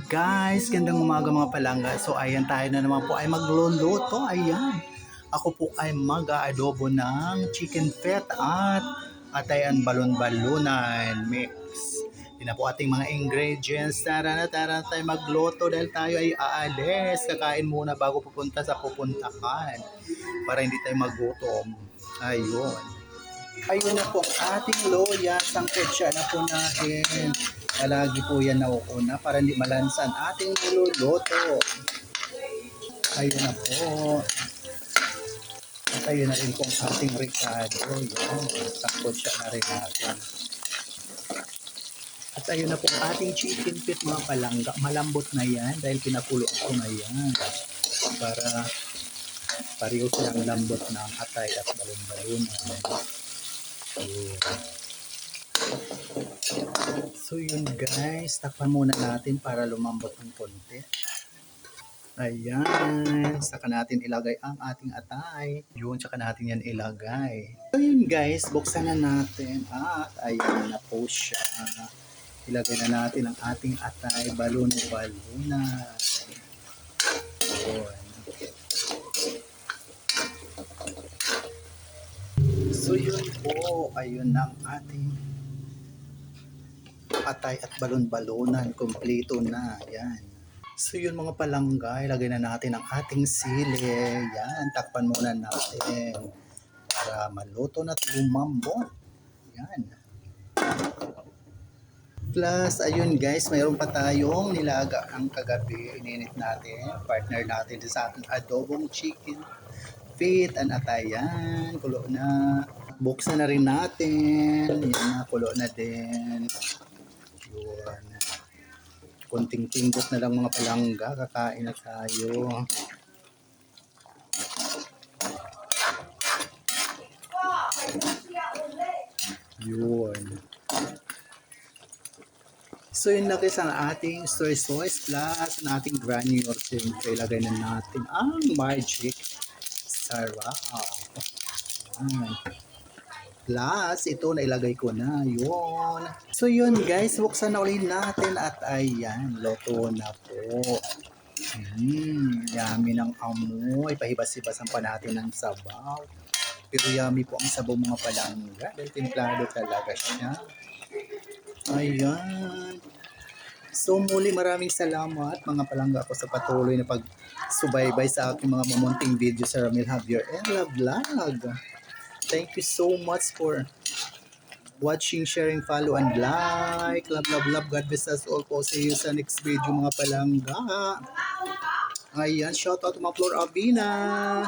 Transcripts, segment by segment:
Guys, gandang umaga mga palangga. So ayan, tayo na naman po ay magluluto. Ayan. Ako po ay mag-aadobo ng chicken feet at atayan balon-balunan mix. Yun na po ating mga ingredients. Tara na tayo magluto dahil tayo ay aalis. Kakain muna bago pupunta sa pupuntahan para hindi tayo magutom. Ayun. Ayun na po ang ating loya. Sangketsa na po natin. Lagi po yan nauuna para hindi malansan ating niluluto. Ayun na po. At ayun na rin pong ating ricado. Yun. Sangketsa na rin natin. At ayun na po ang ating chicken feet mga palangga. Malambot na yan dahil pinakulo ko na yan. Para pareho silang lambot ng atay at balon-balunan. So yun guys, takpan muna natin para lumambot ng konti. Ayan, saka natin ilagay ang ating atay. Yun, saka natin yan ilagay. So yun guys, buksan na natin at ayan na po siya. Ilagay na natin ang ating atay, balon-balunan. Yun. So yun po, ayun ang ating atay at balon-balunan, kompleto na, yan. So yun mga palangga, ilagay na natin ang ating sili, yan, takpan muna natin para maluto na at lumambot, yan. Plus, ayun guys, mayroon pa tayong nilaga ang kagabi, ininit natin, partner natin sa ating adobong chicken feet and atayan, kulo na. Buksan na rin natin. Yan na, kulo na din. Yun. Kunting timbot na lang mga palangga. Kakain na tayo. Yun. So yun na guys ang ating soy sauce plus ang ating granules. Siyempre, ilagay na natin ang magic sarap. Yan. Plus, ito na ilagay ko na. Yun. So yun guys, buksan na ulit natin at ayan, luto na po. Yummy ng amoy. Pahibas-hibasan pa natin ng sabaw. Pero yummy po ang sabaw mga palangga. Dahil timplado talaga siya. Ayan. So muli maraming salamat mga palangga ko sa patuloy na pagsubaybay sa aking mga mamunting video sa Ramil Javier Ella Vlog. Thank you so much for watching, sharing, follow, and like. Love, love, love. God bless us all po. See you sa next video mga palangga. Ayan, shout out to mga Flor Avina,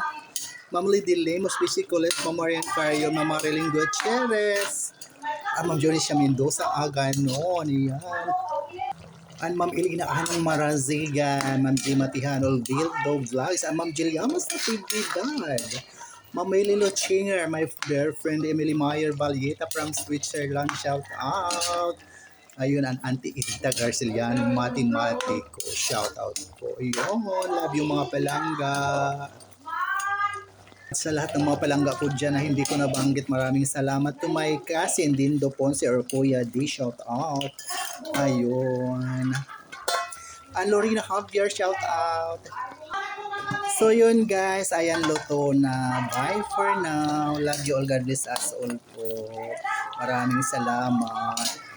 Ma'am Lady Lemos, Bisi Colet, Ma'am Marian Cario, Ma'am Marilyn Gutierrez, Ma'am Jonisha Mendoza, Aganon, ayan. And Ma'am Ilina Anong Marazigan, Ma'am G. Matihanol, Dildo Vlogs, and Ma'am Jiliamas na Tibidad. Ma'am Lilo Chinger, my dear friend Emily Meyer Valleta from Switzerland, shout out. Ayun, ang Auntie Ita Garciliano, Mathematico, shout out po. Ayun, love you mga palangga. Sa lahat ng mga palangga ko dyan na hindi ko nabanggit, maraming salamat to my cousin Dindo Ponce or Kuya D, shout out. Ayun. And Lorena Javier, shout out. So yun guys, ayan luto na. Bye for now. Love you all. God bless us all po. Maraming salamat.